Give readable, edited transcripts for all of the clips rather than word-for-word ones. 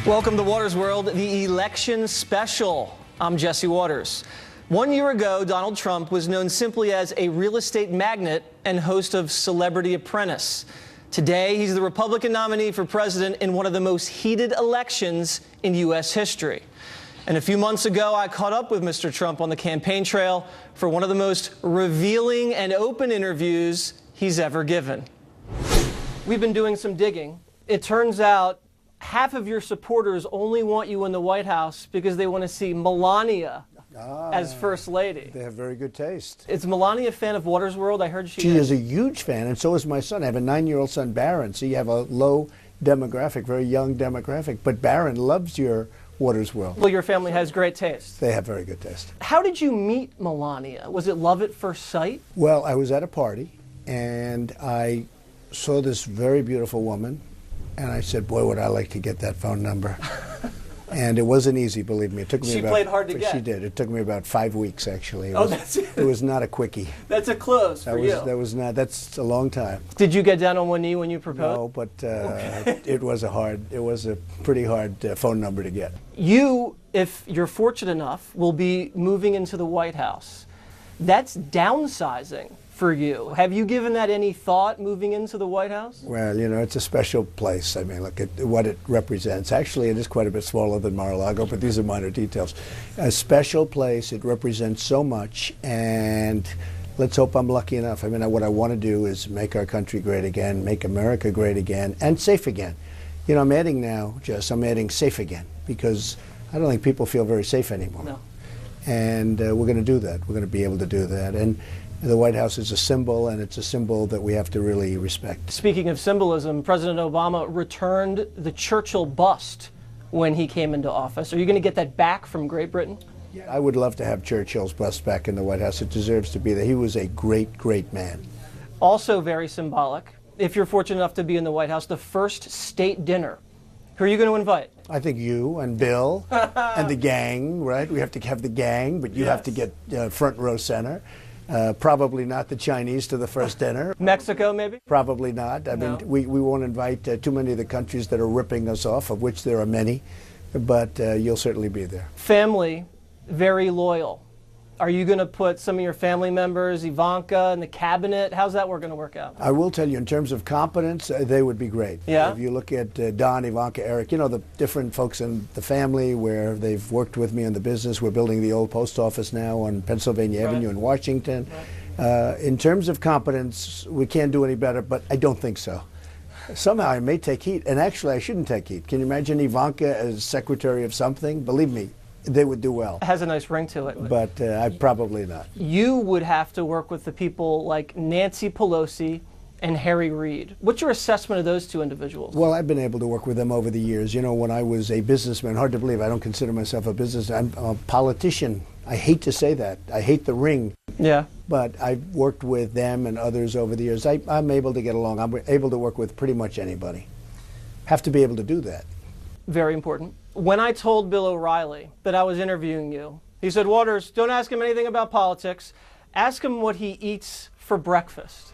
Welcome to Waters World, the election special. I'm Jesse Waters. 1 year ago, Donald Trump was known simply as a real estate magnate and host of Celebrity Apprentice. Today, he's the Republican nominee for president in one of the most heated elections in U.S. history. And a few months ago, I caught up with Mr. Trump on the campaign trail for one of the most revealing and open interviews he's ever given. We've been doing some digging. It turns out half of your supporters only want you in the White House because they want to see Melania as First Lady. They have very good taste. Is Melania a fan of Waters World? I heard She is a huge fan, and so is my son. I have a 9-year-old son, Barron, so you have a low demographic, very young demographic. But Barron loves your Waters World. Well, your family has great taste. They have very good taste. How did you meet Melania? Was it love at first sight? Well, I was at a party, and I saw this very beautiful woman, and I said, boy, would I like to get that phone number. And it wasn't easy, believe me. It took me She played hard to get. She did. It took me about 5 weeks, actually. That's it. It was not a quickie. That's a close for you. That's a long time. Did you get down on one knee when you proposed? No, but it was a pretty hard phone number to get. You, if you're fortunate enough, will be moving into the White House. That's downsizing for you. Have you given that any thought, moving into the White House? Well, you know, it's a special place. I mean, look at what it represents. Actually, it is quite a bit smaller than Mar-a-Lago, but these are minor details. A special place. It represents so much, and let's hope I'm lucky enough. I mean, what I want to do is make our country great again, make America great again, and safe again. You know, I'm adding now, Jess, I'm adding safe again, because I don't think people feel very safe anymore. No. And we're going to do that. We're going to be able to do that. And the White House is a symbol, and it's a symbol that we have to really respect. Speaking of symbolism, President Obama returned the Churchill bust when he came into office. Are you going to get that back from Great Britain? Yeah, I would love to have Churchill's bust back in the White House. It deserves to be there. He was a great, great man. Also very symbolic, if you're fortunate enough to be in the White House, the first state dinner. Who are you going to invite? I think you and Bill and the gang, right? We have to have the gang, but you have to get front row center. Probably not the Chinese to the first dinner. Mexico, maybe? Probably not. I mean, we won't invite too many of the countries that are ripping us off, of which there are many, but you'll certainly be there. Family, very loyal. Are you going to put some of your family members, Ivanka, in the cabinet? How's that going to work out? I will tell you, in terms of competence, they would be great. Yeah? If you look at Don, Ivanka, Eric, you know, the different folks in the family where they've worked with me in the business. We're building the old post office now on Pennsylvania Avenue in Washington. Right. In terms of competence, we can't do any better, but I don't think so. Somehow I may take heat, and actually I shouldn't take heat. Can you imagine Ivanka as secretary of something? Believe me, they would do well. It has a nice ring to it. But I probably not. You would have to work with the people like Nancy Pelosi and Harry Reid. What's your assessment of those two individuals? Well, I've been able to work with them over the years. You know, when I was a businessman, hard to believe, I don't consider myself a businessman. I'm a politician. I hate to say that. I hate the ring. Yeah. But I've worked with them and others over the years. I'm able to get along. I'm able to work with pretty much anybody. Have to be able to do that. Very important. When I told Bill O'Reilly that I was interviewing you, he said, Waters, don't ask him anything about politics. Ask him what he eats for breakfast.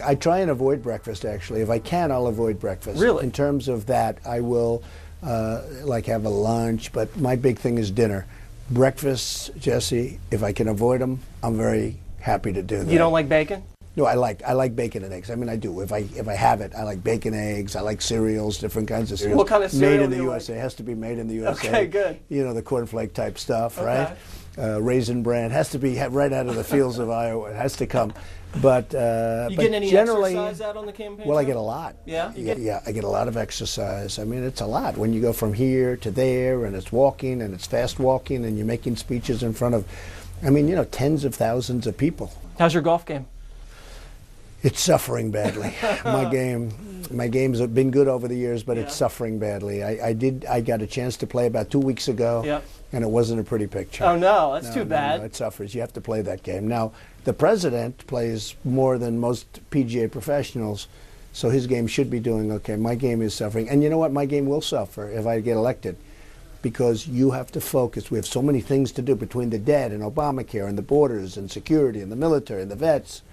I try and avoid breakfast, actually. If I can, I'll avoid breakfast. Really? In terms of that, I will like have a lunch, but my big thing is dinner. Breakfast, Jesse, if I can avoid them, I'm very happy to do that. You don't like bacon? No, I like bacon and eggs. I mean, I do. If I have it, I like bacon, eggs. I like cereals, different kinds of cereals. What kind of cereal Made in do the you USA. like? It has to be made in the USA. Okay, good. You know, the cornflake type stuff, Okay. right? Raisin bran has to be right out of the fields of Iowa. It has to come. But you getting any generally, exercise out on the campaign? Well, I get a lot. Yeah? Yeah, I get a lot of exercise. I mean, it's a lot when you go from here to there, and it's walking, and it's fast walking, and you're making speeches in front of, I mean, you know, tens of thousands of people. How's your golf game? It's suffering badly. My game's been good over the years, but it's suffering badly. I got a chance to play about 2 weeks ago, and it wasn't a pretty picture. Oh no, that's too bad. No, it suffers. You have to play that game. Now, the president plays more than most PGA professionals, so his game should be doing okay. My game is suffering, and you know what? My game will suffer if I get elected, because you have to focus. We have so many things to do between the debt and Obamacare and the borders and security and the military and the vets.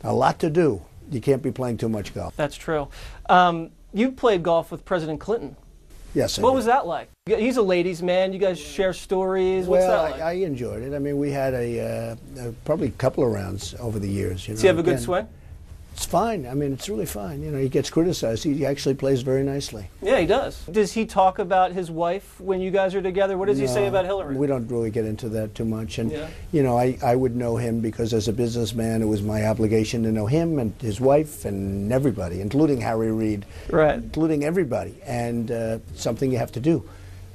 A lot to do. You can't be playing too much golf. That's true. You played golf with President Clinton. Yes, I What did. was that like? He's a ladies' man. You guys share stories. What's Well, that like? I enjoyed it. I mean, we had probably a couple of rounds over the years. Does he have a good Again, swing? It's fine. I mean, it's really fine. He gets criticized. He actually plays very nicely. Yeah, he does. Does he talk about his wife when you guys are together? What does he say No, about Hillary? We don't really get into that too much. And, Yeah. I would know him because as a businessman, it was my obligation to know him and his wife and everybody, including Harry Reid. Right. Including everybody. And it's something you have to do.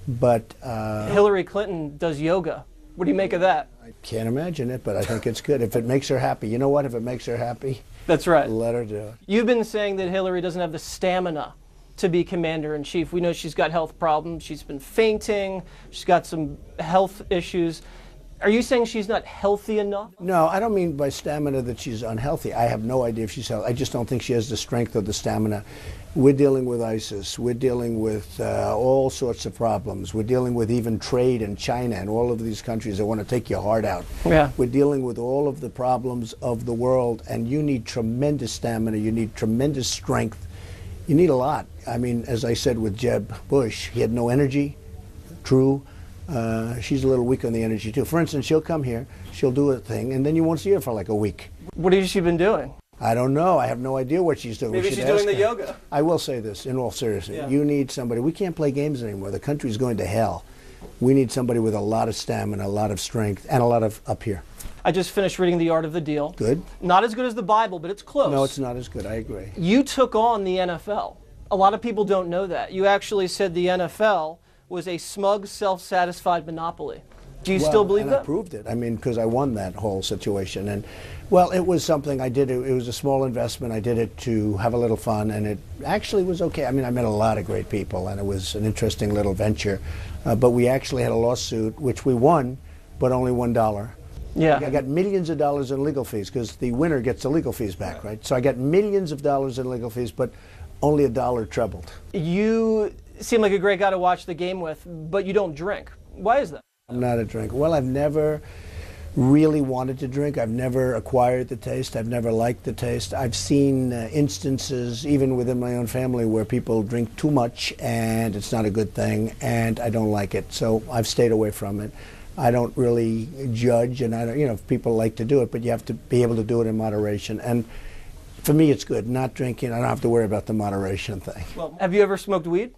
But Hillary Clinton does yoga. What do you make of that? I can't imagine it, but I think it's good. If it makes her happy. You know what? If it makes her happy, That's right. let her do it. You've been saying that Hillary doesn't have the stamina to be commander-in-chief. We know she's got health problems. She's been fainting. She's got some health issues. Are you saying she's not healthy enough? No, I don't mean by stamina that she's unhealthy. I have no idea if she's healthy. I just don't think she has the strength or the stamina. We're dealing with ISIS. We're dealing with all sorts of problems. We're dealing with even trade in China and all of these countries that want to take your heart out. Yeah. We're dealing with all of the problems of the world, and you need tremendous stamina. You need tremendous strength. You need a lot. I mean, as I said with Jeb Bush, he had no energy. True. She's a little weak on the energy, too. For instance, she'll come here, she'll do a thing, and then you won't see her for like a week. What has she been doing? I don't know. I have no idea what she's doing. Maybe We should she's doing ask the her. yoga. I will say this, in all seriousness. Yeah. You need somebody. We can't play games anymore. The country's going to hell. We need somebody with a lot of stamina, a lot of strength, and a lot of up here. I just finished reading The Art of the Deal. Good? Not as good as the Bible, but it's close. No, it's not as good. I agree. You took on the NFL. A lot of people don't know that. You actually said the NFL was a smug, self-satisfied monopoly. Do you still believe and that? I proved it. I mean, because I won that whole situation. And, well, it was something I did. It was a small investment. I did it to have a little fun, and it actually was okay. I mean, I met a lot of great people, and it was an interesting little venture. But we actually had a lawsuit, which we won, but only $1. Yeah. I got millions of dollars in legal fees because the winner gets the legal fees back, right? So I got millions of dollars in legal fees, but only $1 trebled. You seem like a great guy to watch the game with, but you don't drink. Why is that? I'm not a drinker. Well, I've never really wanted to drink. I've never acquired the taste. I've never liked the taste. I've seen instances, even within my own family, where people drink too much and it's not a good thing, and I don't like it. So I've stayed away from it. I don't really judge, and I don't, if people like to do it, but you have to be able to do it in moderation. And for me, it's good. Not drinking, I don't have to worry about the moderation thing. Well, have you ever smoked weed?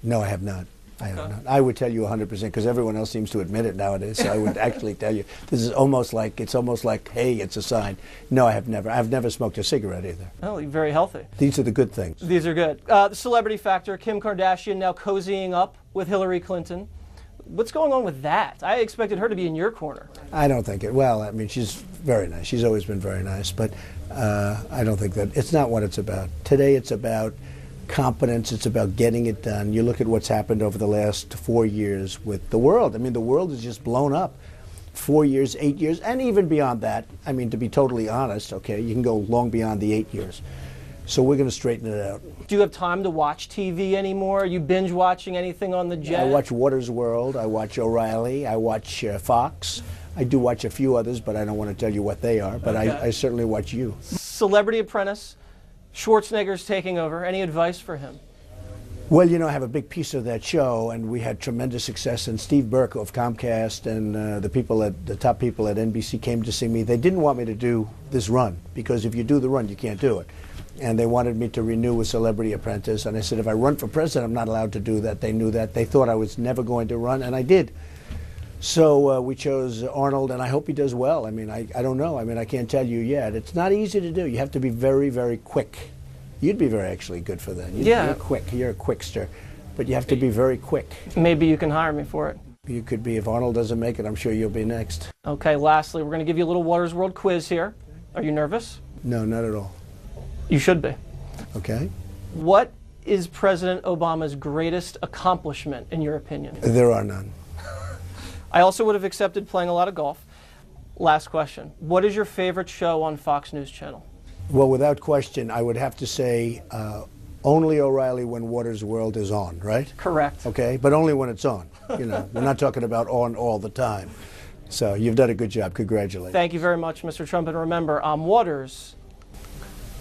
No, I have not. I have not. I would tell you 100% because everyone else seems to admit it nowadays. So I would actually tell you this is almost like hey, it's a sign. No, I have never. I've never smoked a cigarette either. Oh, you're very healthy. These are the good things. These are good. The celebrity factor, Kim Kardashian now cozying up with Hillary Clinton. What's going on with that? I expected her to be in your corner. I don't think it. Well, I mean, she's very nice. She's always been very nice, but I don't think that. It's not what it's about. Today, it's about competence. It's about getting it done. You look at what's happened over the last 4 years with the world. I mean, the world has just blown up. 4 years, 8 years, and even beyond that. I mean, to be totally honest, okay, you can go long beyond the 8 years. So we're going to straighten it out. Do you have time to watch TV anymore? Are you binge watching anything on the jet? I watch Water's World. I watch O'Reilly. I watch Fox. I do watch a few others, but I don't want to tell you what they are. But Okay. I certainly watch you. Celebrity Apprentice. Schwarzenegger's taking over. Any advice for him? Well, I have a big piece of that show, and we had tremendous success. And Steve Burke of Comcast and the top people at NBC came to see me. They didn't want me to do this run because if you do the run, you can't do it. And they wanted me to renew with Celebrity Apprentice. And I said, if I run for president, I'm not allowed to do that. They knew that. They thought I was never going to run, and I did. So we chose Arnold, and I hope he does well. I mean, I don't know. I mean, I can't tell you yet. It's not easy to do. You have to be very, very quick. You'd be very actually good for that. You're quick. You're a quickster. But you have to be very quick. Maybe you can hire me for it. You could be. If Arnold doesn't make it, I'm sure you'll be next. Okay, lastly, we're going to give you a little Water's World quiz here. Are you nervous? No, not at all. You should be. Okay. What is President Obama's greatest accomplishment, in your opinion? There are none. I also would have accepted playing a lot of golf. Last question. What is your favorite show on Fox News Channel? Well, without question, I would have to say only O'Reilly when Water's World is on, right? Correct. Okay, but only when it's on. We're not talking about on all the time. So you've done a good job. Congratulations. Thank you very much, Mr. Trump. And remember, I'm Waters,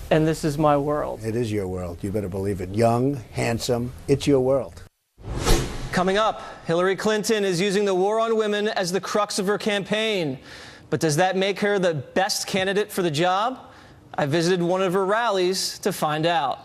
and this is my world. It is your world. You better believe it. Young, handsome, it's your world. Coming up, Hillary Clinton is using the war on women as the crux of her campaign. But does that make her the best candidate for the job? I visited one of her rallies to find out.